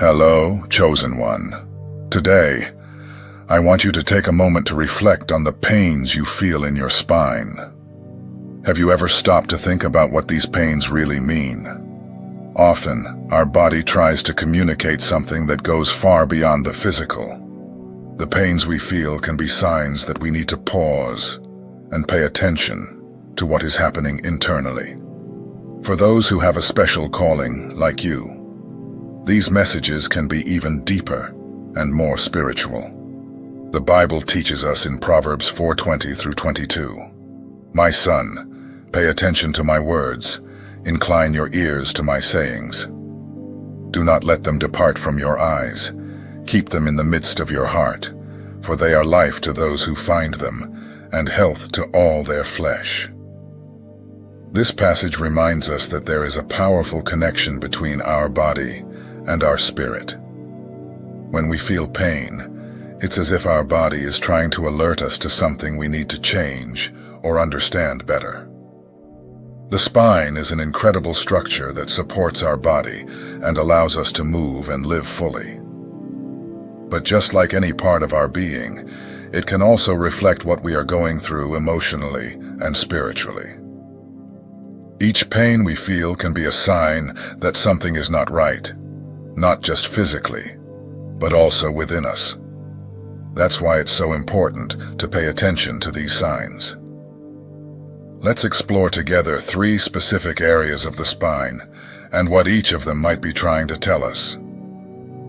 Hello, chosen one. Today, I want you to take a moment to reflect on the pains you feel in your spine. Have you ever stopped to think about what these pains really mean? Often, our body tries to communicate something that goes far beyond the physical. The pains we feel can be signs that we need to pause and pay attention to what is happening internally. For those who have a special calling, like you, these messages can be even deeper and more spiritual. The Bible teaches us in Proverbs 4:20 through 22, "My son, pay attention to my words, incline your ears to my sayings. Do not let them depart from your eyes, keep them in the midst of your heart, for they are life to those who find them, and health to all their flesh." This passage reminds us that there is a powerful connection between our body and our spirit. When we feel pain, it's as if our body is trying to alert us to something we need to change or understand better. The spine is an incredible structure that supports our body and allows us to move and live fully. But just like any part of our being, it can also reflect what we are going through emotionally and spiritually. Each pain we feel can be a sign that something is not right, not just physically, but also within us. That's why it's so important to pay attention to these signs. Let's explore together 3 specific areas of the spine and what each of them might be trying to tell us.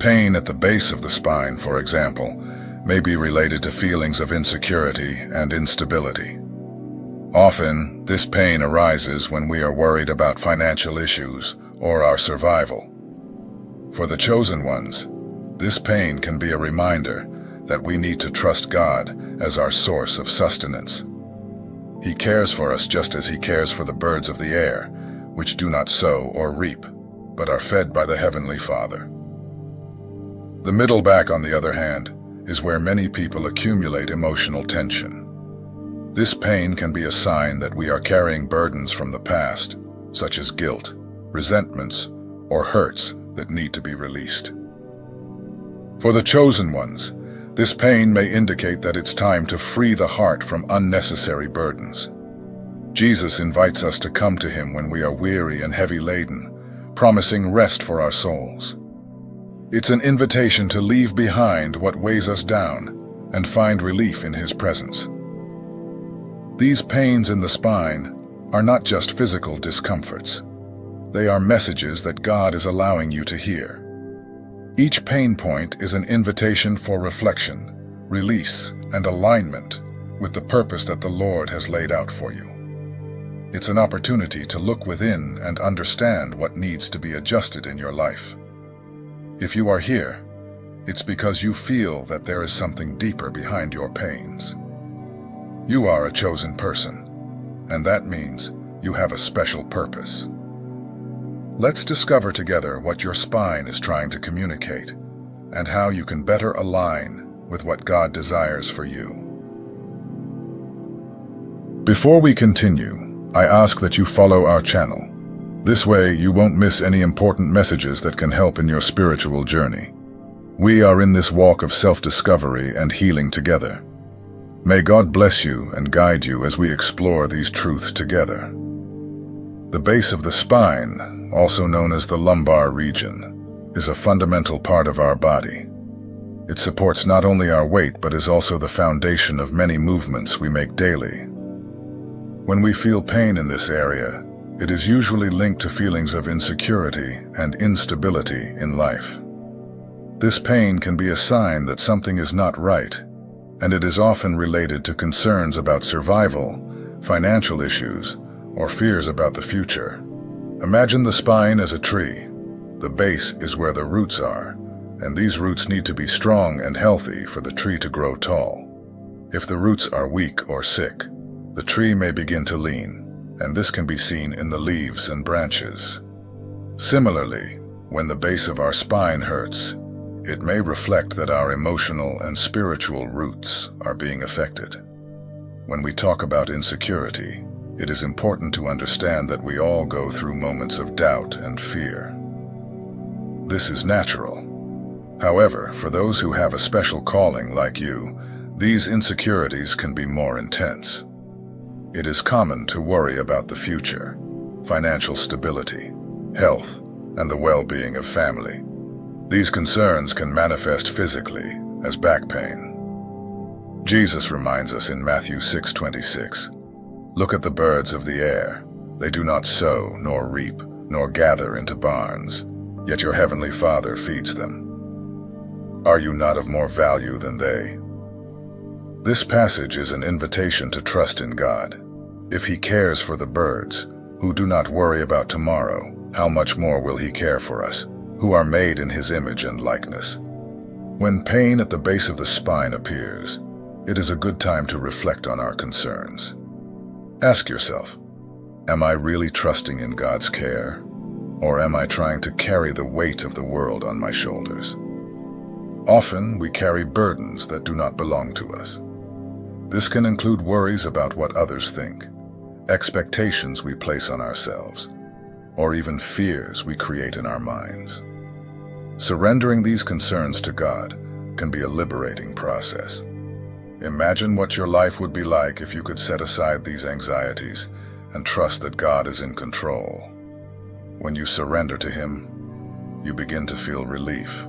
Pain at the base of the spine, for example, may be related to feelings of insecurity and instability. Often, this pain arises when we are worried about financial issues or our survival. For the chosen ones, this pain can be a reminder that we need to trust God as our source of sustenance. He cares for us just as He cares for the birds of the air, which do not sow or reap, but are fed by the Heavenly Father. The middle back, on the other hand, is where many people accumulate emotional tension. This pain can be a sign that we are carrying burdens from the past, such as guilt, resentments, or hurts that need to be released. For the chosen ones, this pain may indicate that it's time to free the heart from unnecessary burdens. Jesus invites us to come to Him when we are weary and heavy laden, promising rest for our souls. It's an invitation to leave behind what weighs us down and find relief in His presence. These pains in the spine are not just physical discomforts. They are messages that God is allowing you to hear. Each pain point is an invitation for reflection, release, and alignment with the purpose that the Lord has laid out for you. It's an opportunity to look within and understand what needs to be adjusted in your life. If you are here, it's because you feel that there is something deeper behind your pains. You are a chosen person, and that means you have a special purpose. Let's discover together what your spine is trying to communicate and how you can better align with what God desires for you. Before we continue, I ask that you follow our channel. This way, you won't miss any important messages that can help in your spiritual journey. We are in this walk of self-discovery and healing together. May God bless you and guide you as we explore these truths together. The base of the spine, also known as the lumbar region, is a fundamental part of our body. It supports not only our weight but is also the foundation of many movements we make daily. When we feel pain in this area, it is usually linked to feelings of insecurity and instability in life. This pain can be a sign that something is not right, and it is often related to concerns about survival, financial issues, or fears about the future. Imagine the spine as a tree. The base is where the roots are, and these roots need to be strong and healthy for the tree to grow tall. If the roots are weak or sick, the tree may begin to lean, and this can be seen in the leaves and branches. Similarly, when the base of our spine hurts, it may reflect that our emotional and spiritual roots are being affected. When we talk about insecurity, it is important to understand that we all go through moments of doubt and fear. This is natural, However, for those who have a special calling like you, these insecurities can be more intense. It is common to worry about the future, financial stability, health, and the well-being of family. These concerns can manifest physically as back pain. Jesus reminds us in Matthew 6:26, "Look at the birds of the air. They do not sow, nor reap, nor gather into barns, yet your heavenly Father feeds them. Are you not of more value than they?" This passage is an invitation to trust in God. If He cares for the birds, who do not worry about tomorrow, how much more will He care for us, who are made in His image and likeness? When pain at the base of the spine appears, it is a good time to reflect on our concerns. Ask yourself, am I really trusting in God's care, or am I trying to carry the weight of the world on my shoulders? Often we carry burdens that do not belong to us. This can include worries about what others think, expectations we place on ourselves, or even fears we create in our minds. Surrendering these concerns to God can be a liberating process. Imagine what your life would be like if you could set aside these anxieties and trust that God is in control. When you surrender to Him, you begin to feel relief.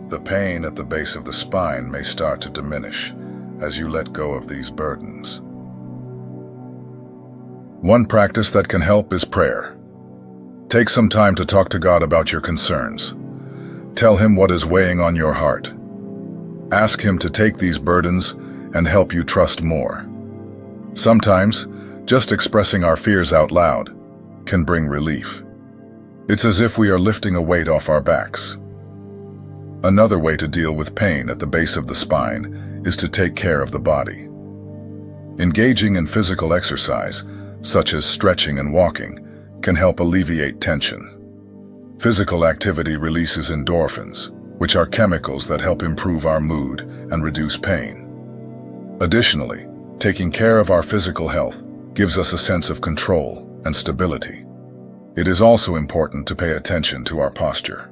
The pain at the base of the spine may start to diminish as you let go of these burdens. One practice that can help is prayer. Take some time to talk to God about your concerns. Tell Him what is weighing on your heart. Ask Him to take these burdens and help you trust more. Sometimes, just expressing our fears out loud can bring relief. It's as if we are lifting a weight off our backs. Another way to deal with pain at the base of the spine is to take care of the body. Engaging in physical exercise, such as stretching and walking, can help alleviate tension. Physical activity releases endorphins, which are chemicals that help improve our mood and reduce pain. Additionally, taking care of our physical health gives us a sense of control and stability. It is also important to pay attention to our posture.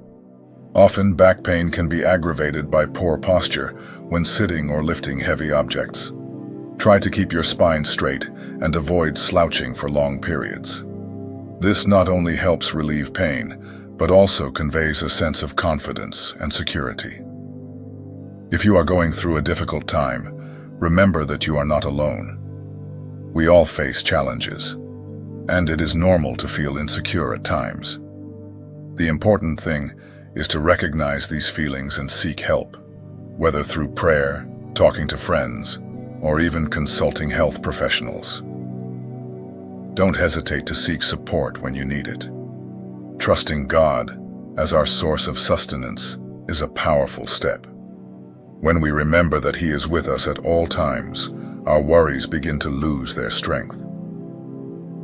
Often, back pain can be aggravated by poor posture when sitting or lifting heavy objects. Try to keep your spine straight and avoid slouching for long periods. This not only helps relieve pain, but also conveys a sense of confidence and security. If you are going through a difficult time, remember that you are not alone. We all face challenges, and it is normal to feel insecure at times. The important thing is to recognize these feelings and seek help, whether through prayer, talking to friends, or even consulting health professionals. Don't hesitate to seek support when you need it. Trusting God as our source of sustenance is a powerful step. When we remember that He is with us at all times, our worries begin to lose their strength.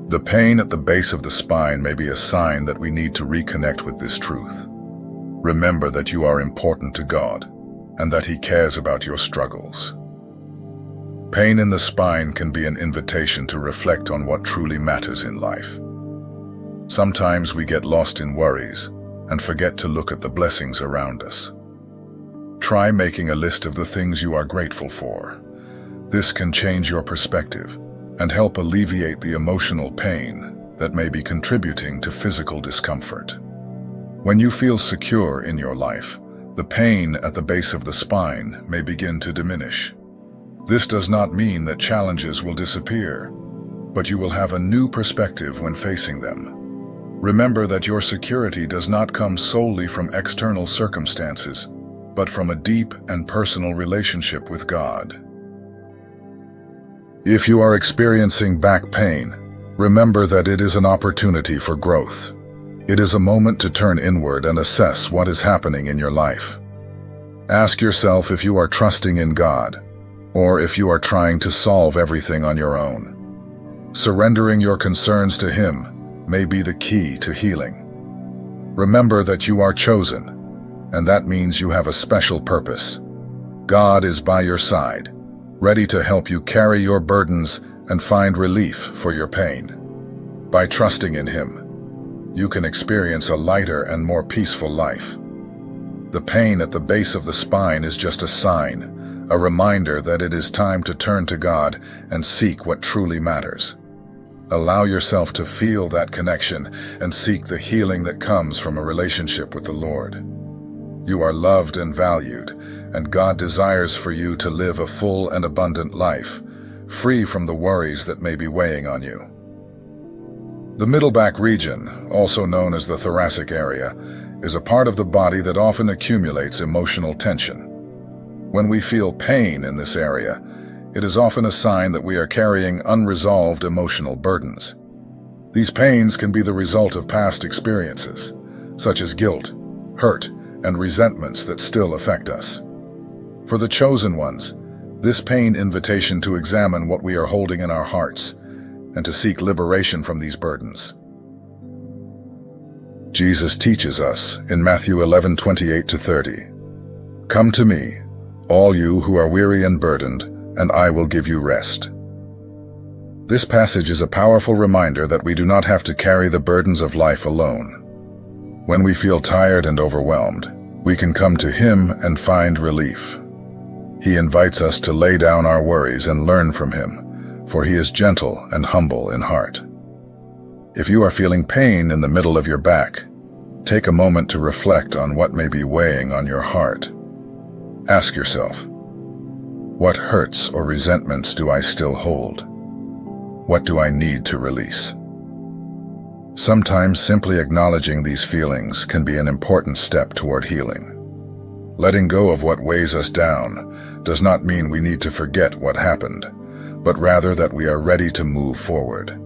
The pain at the base of the spine may be a sign that we need to reconnect with this truth. Remember that you are important to God and that He cares about your struggles. Pain in the spine can be an invitation to reflect on what truly matters in life. Sometimes we get lost in worries and forget to look at the blessings around us. Try making a list of the things you are grateful for. This can change your perspective and help alleviate the emotional pain that may be contributing to physical discomfort. When you feel secure in your life, the pain at the base of the spine may begin to diminish. This does not mean that challenges will disappear, but you will have a new perspective when facing them. Remember that your security does not come solely from external circumstances, but from a deep and personal relationship with God. If you are experiencing back pain, remember that it is an opportunity for growth. It is a moment to turn inward and assess what is happening in your life. Ask yourself if you are trusting in God, or if you are trying to solve everything on your own. Surrendering your concerns to Him may be the key to healing. Remember that you are chosen, and that means you have a special purpose. God is by your side, ready to help you carry your burdens and find relief for your pain. By trusting in Him, you can experience a lighter and more peaceful life. The pain at the base of the spine is just a sign, a reminder that it is time to turn to God and seek what truly matters. Allow yourself to feel that connection and seek the healing that comes from a relationship with the Lord. You are loved and valued, and God desires for you to live a full and abundant life, free from the worries that may be weighing on you. The middle back region, also known as the thoracic area, is a part of the body that often accumulates emotional tension. When we feel pain in this area, it is often a sign that we are carrying unresolved emotional burdens. These pains can be the result of past experiences, such as guilt, hurt, and resentments that still affect us. For the chosen ones, this pain invitation to examine what we are holding in our hearts and to seek liberation from these burdens. Jesus teaches us in Matthew 11:28-30, "Come to me, all you who are weary and burdened, and I will give you rest." This passage is a powerful reminder that we do not have to carry the burdens of life alone. When we feel tired and overwhelmed, we can come to Him and find relief. He invites us to lay down our worries and learn from Him, for He is gentle and humble in heart. If you are feeling pain in the middle of your back, take a moment to reflect on what may be weighing on your heart. Ask yourself, what hurts or resentments do I still hold? What do I need to release? Sometimes simply acknowledging these feelings can be an important step toward healing. Letting go of what weighs us down does not mean we need to forget what happened, but rather that we are ready to move forward.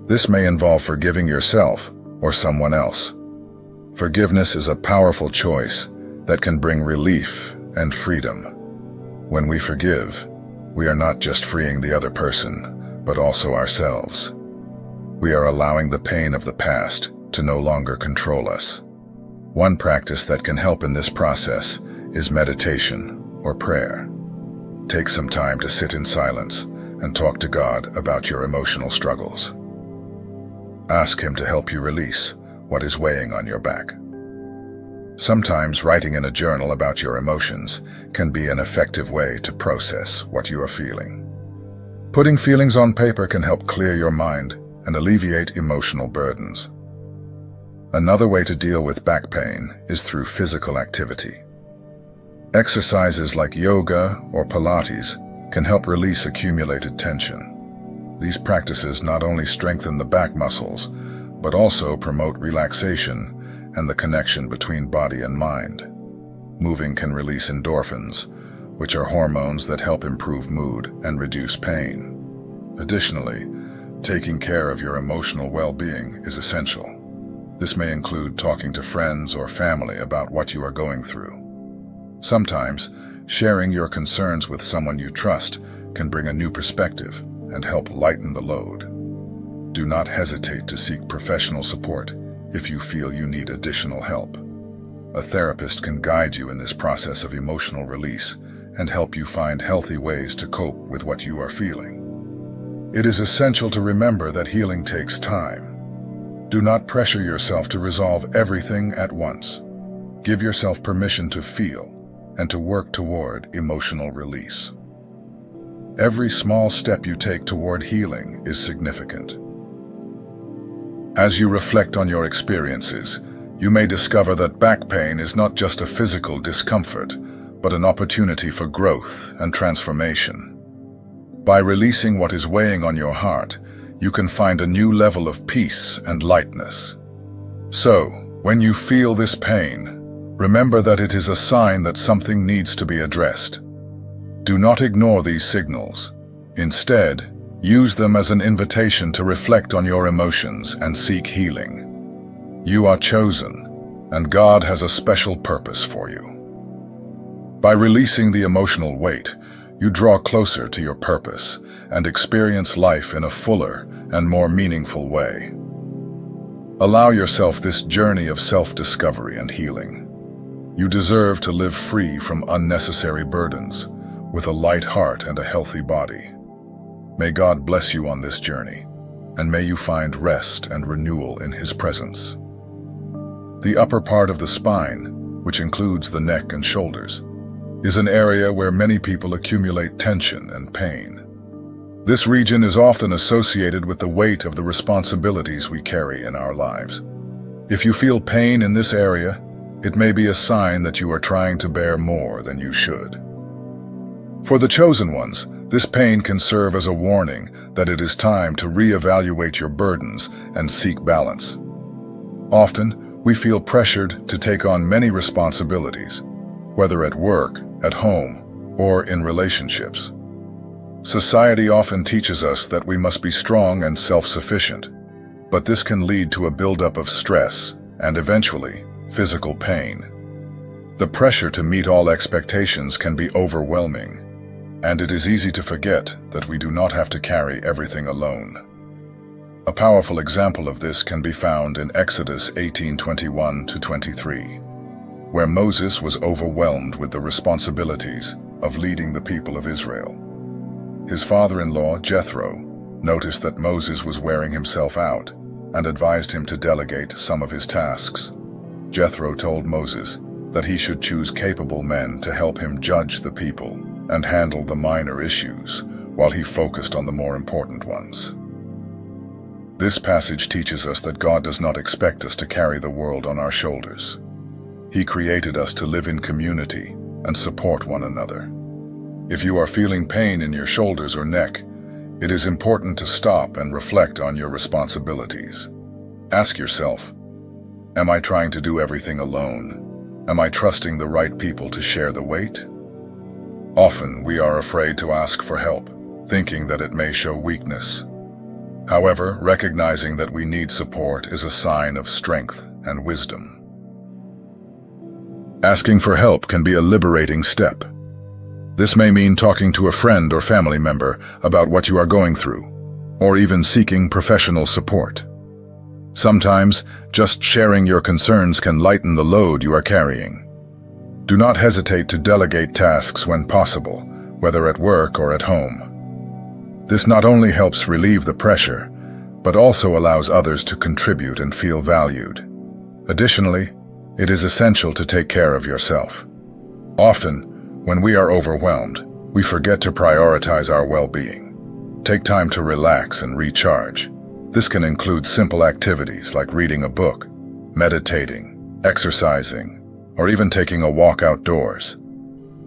This may involve forgiving yourself or someone else. Forgiveness is a powerful choice that can bring relief and freedom. When we forgive, we are not just freeing the other person, but also ourselves. We are allowing the pain of the past to no longer control us. One practice that can help in this process is meditation or prayer. Take some time to sit in silence and talk to God about your emotional struggles. Ask Him to help you release what is weighing on your back. Sometimes writing in a journal about your emotions can be an effective way to process what you are feeling. Putting feelings on paper can help clear your mind and alleviate emotional burdens. Another way to deal with back pain is through physical activity. Exercises like yoga or Pilates can help release accumulated tension. These practices not only strengthen the back muscles, but also promote relaxation and the connection between body and mind. Moving can release endorphins, which are hormones that help improve mood and reduce pain. Additionally, taking care of your emotional well-being is essential. This may include talking to friends or family about what you are going through. Sometimes, sharing your concerns with someone you trust can bring a new perspective and help lighten the load. Do not hesitate to seek professional support if you feel you need additional help. A therapist can guide you in this process of emotional release and help you find healthy ways to cope with what you are feeling. It is essential to remember that healing takes time. Do not pressure yourself to resolve everything at once. Give yourself permission to feel and to work toward emotional release. Every small step you take toward healing is significant. As you reflect on your experiences, you may discover that back pain is not just a physical discomfort, but an opportunity for growth and transformation. By releasing what is weighing on your heart, you can find a new level of peace and lightness. So, when you feel this pain, remember that it is a sign that something needs to be addressed. Do not ignore these signals. Instead, use them as an invitation to reflect on your emotions and seek healing. You are chosen, and God has a special purpose for you. By releasing the emotional weight, you draw closer to your purpose and experience life in a fuller and more meaningful way. Allow yourself this journey of self-discovery and healing. You deserve to live free from unnecessary burdens, with a light heart and a healthy body. May God bless you on this journey, and may you find rest and renewal in His presence. The upper part of the spine, which includes the neck and shoulders, is an area where many people accumulate tension and pain. This region is often associated with the weight of the responsibilities we carry in our lives. If you feel pain in this area, it may be a sign that you are trying to bear more than you should. For the chosen ones, this pain can serve as a warning that it is time to reevaluate your burdens and seek balance. Often, we feel pressured to take on many responsibilities, whether at work, at home, or in relationships. Society often teaches us that we must be strong and self-sufficient, but this can lead to a buildup of stress and eventually physical pain. The pressure to meet all expectations can be overwhelming, and it is easy to forget that we do not have to carry everything alone. A powerful example of this can be found in Exodus 18:21-23, where Moses was overwhelmed with the responsibilities of leading the people of Israel. His father-in-law, Jethro, noticed that Moses was wearing himself out and advised him to delegate some of his tasks. Jethro told Moses that he should choose capable men to help him judge the people and handle the minor issues while he focused on the more important ones. This passage teaches us that God does not expect us to carry the world on our shoulders. He created us to live in community and support one another. If you are feeling pain in your shoulders or neck, it is important to stop and reflect on your responsibilities. Ask yourself, am I trying to do everything alone? Am I trusting the right people to share the weight? Often we are afraid to ask for help, thinking that it may show weakness. However, recognizing that we need support is a sign of strength and wisdom. Asking for help can be a liberating step. This may mean talking to a friend or family member about what you are going through, or even seeking professional support. Sometimes, just sharing your concerns can lighten the load you are carrying. Do not hesitate to delegate tasks when possible, whether at work or at home. This not only helps relieve the pressure, but also allows others to contribute and feel valued. Additionally, it is essential to take care of yourself. Often, when we are overwhelmed, we forget to prioritize our well-being. Take time to relax and recharge. This can include simple activities like reading a book, meditating, exercising, or even taking a walk outdoors.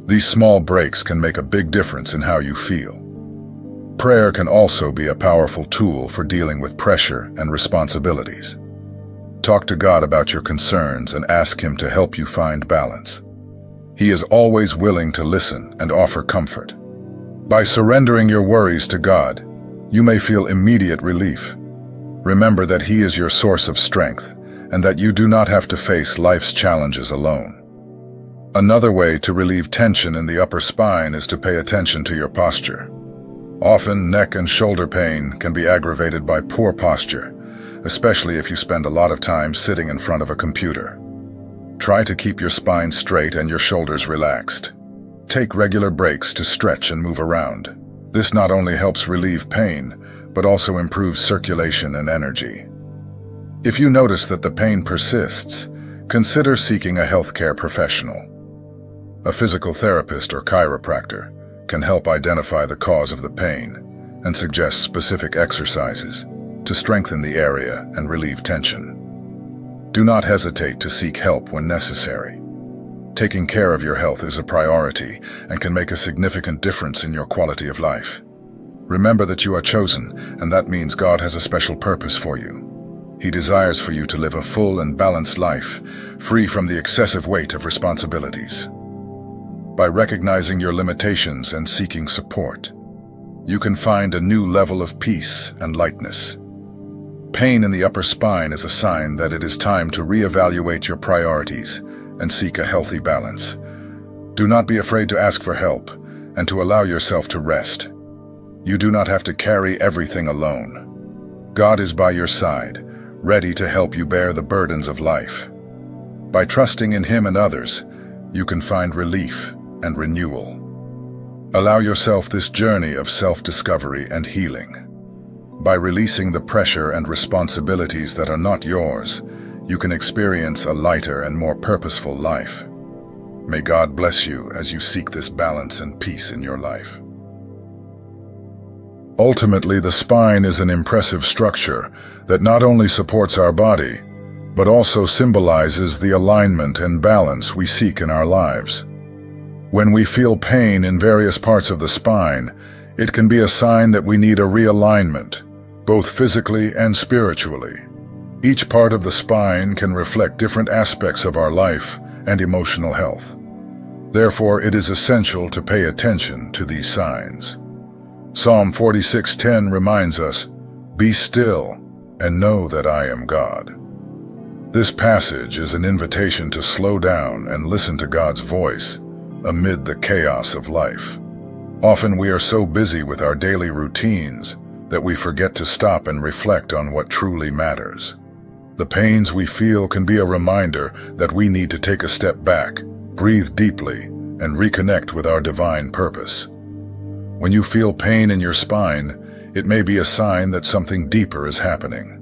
These small breaks can make a big difference in how you feel. Prayer can also be a powerful tool for dealing with pressure and responsibilities. Talk to God about your concerns and ask Him to help you find balance. He is always willing to listen and offer comfort. By surrendering your worries to God, you may feel immediate relief. Remember that He is your source of strength and that you do not have to face life's challenges alone. Another way to relieve tension in the upper spine is to pay attention to your posture. Often, neck and shoulder pain can be aggravated by poor posture, especially if you spend a lot of time sitting in front of a computer. Try to keep your spine straight and your shoulders relaxed. Take regular breaks to stretch and move around. This not only helps relieve pain, but also improves circulation and energy. If you notice that the pain persists, consider seeking a healthcare professional. A physical therapist or chiropractor can help identify the cause of the pain and suggest specific exercises to strengthen the area and relieve tension. Do not hesitate to seek help when necessary. Taking care of your health is a priority and can make a significant difference in your quality of life. Remember that you are chosen, and that means God has a special purpose for you. He desires for you to live a full and balanced life, free from the excessive weight of responsibilities. By recognizing your limitations and seeking support, you can find a new level of peace and lightness. Pain in the upper spine is a sign that it is time to reevaluate your priorities and seek a healthy balance. Do not be afraid to ask for help and to allow yourself to rest. You do not have to carry everything alone. God is by your side, ready to help you bear the burdens of life. By trusting in Him and others, you can find relief and renewal. Allow yourself this journey of self-discovery and healing. By releasing the pressure and responsibilities that are not yours, you can experience a lighter and more purposeful life. May God bless you as you seek this balance and peace in your life. Ultimately, the spine is an impressive structure that not only supports our body, but also symbolizes the alignment and balance we seek in our lives. When we feel pain in various parts of the spine, it can be a sign that we need a realignment, both physically and spiritually. Each part of the spine can reflect different aspects of our life and emotional health. Therefore, it is essential to pay attention to these signs. Psalm 46:10 reminds us, "Be still and know that I am God." This passage is an invitation to slow down and listen to God's voice amid the chaos of life. Often we are so busy with our daily routines that we forget to stop and reflect on what truly matters. The pains we feel can be a reminder that we need to take a step back, breathe deeply, and reconnect with our divine purpose. When you feel pain in your spine, it may be a sign that something deeper is happening.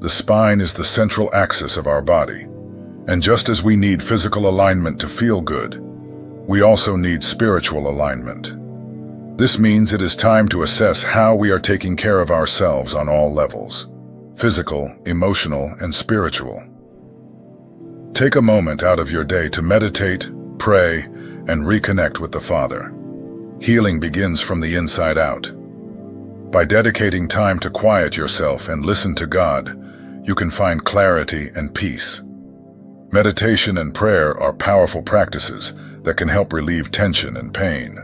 The spine is the central axis of our body, and just as we need physical alignment to feel good, we also need spiritual alignment. This means it is time to assess how we are taking care of ourselves on all levels: physical, emotional, and spiritual. Take a moment out of your day to meditate, pray, and reconnect with the Father. Healing begins from the inside out. By dedicating time to quiet yourself and listen to God, you can find clarity and peace. Meditation and prayer are powerful practices that can help relieve tension and pain.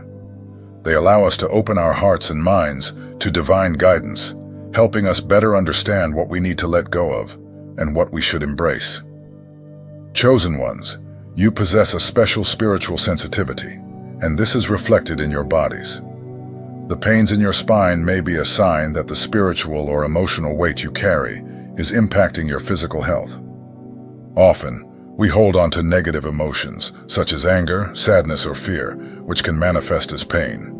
They allow us to open our hearts and minds to divine guidance, helping us better understand what we need to let go of and what we should embrace. Chosen ones, you possess a special spiritual sensitivity, and this is reflected in your bodies. The pains in your spine may be a sign that the spiritual or emotional weight you carry is impacting your physical health. Often, we hold on to negative emotions, such as anger, sadness, or fear, which can manifest as pain.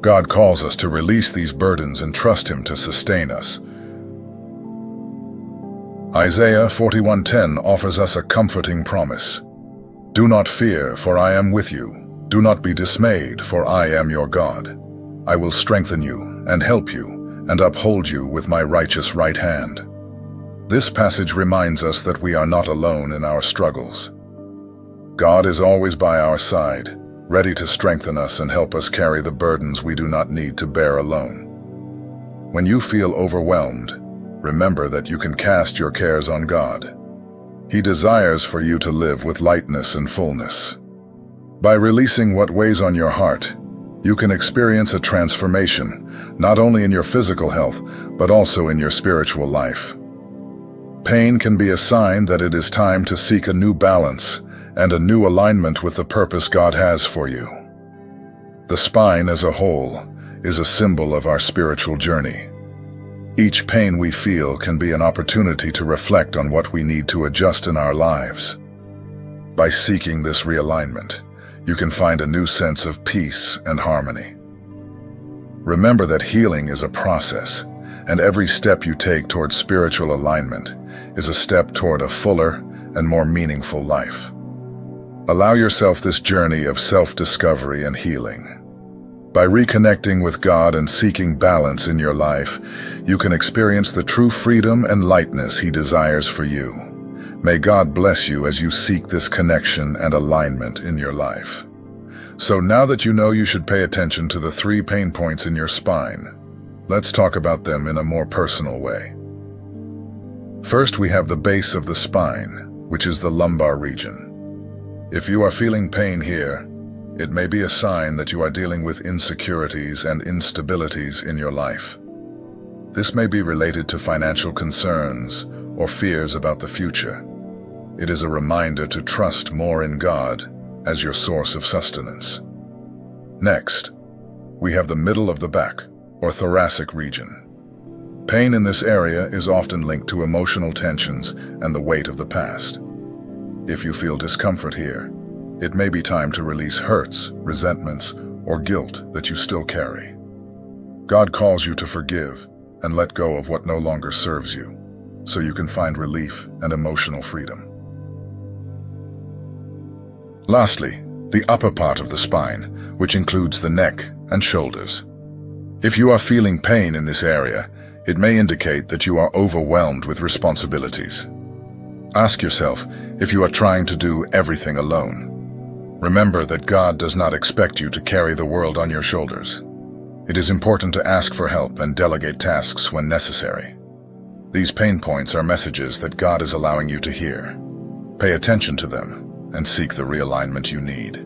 God calls us to release these burdens and trust Him to sustain us. Isaiah 41:10 offers us a comforting promise. "Do not fear, for I am with you. Do not be dismayed, for I am your God. I will strengthen you and help you and uphold you with my righteous right hand." This passage reminds us that we are not alone in our struggles. God is always by our side, ready to strengthen us and help us carry the burdens we do not need to bear alone. When you feel overwhelmed, remember that you can cast your cares on God. He desires for you to live with lightness and fullness. By releasing what weighs on your heart, you can experience a transformation, not only in your physical health, but also in your spiritual life. Pain can be a sign that it is time to seek a new balance and a new alignment with the purpose God has for you. The spine as a whole is a symbol of our spiritual journey. Each pain we feel can be an opportunity to reflect on what we need to adjust in our lives. By seeking this realignment, you can find a new sense of peace and harmony. Remember that healing is a process, and every step you take toward spiritual alignment is a step toward a fuller and more meaningful life. Allow yourself this journey of self-discovery and healing. By reconnecting with God and seeking balance in your life, you can experience the true freedom and lightness He desires for you. May God bless you as you seek this connection and alignment in your life. So now that you know you should pay attention to the 3 pain points in your spine, let's talk about them in a more personal way. First, we have the base of the spine, which is the lumbar region. If you are feeling pain here, it may be a sign that you are dealing with insecurities and instabilities in your life. This may be related to financial concerns or fears about the future. It is a reminder to trust more in God as your source of sustenance. Next, we have the middle of the back, or thoracic region. Pain in this area is often linked to emotional tensions and the weight of the past. If you feel discomfort here, it may be time to release hurts, resentments, or guilt that you still carry. God calls you to forgive and let go of what no longer serves you, so you can find relief and emotional freedom. Lastly, the upper part of the spine, which includes the neck and shoulders. If you are feeling pain in this area, it may indicate that you are overwhelmed with responsibilities. Ask yourself if you are trying to do everything alone. Remember that God does not expect you to carry the world on your shoulders. It is important to ask for help and delegate tasks when necessary. These pain points are messages that God is allowing you to hear. Pay attention to them and seek the realignment you need.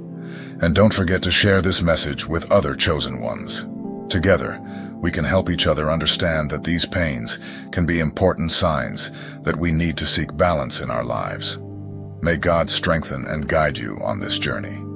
And don't forget to share this message with other chosen ones. Together, we can help each other understand that these pains can be important signs that we need to seek balance in our lives. May God strengthen and guide you on this journey.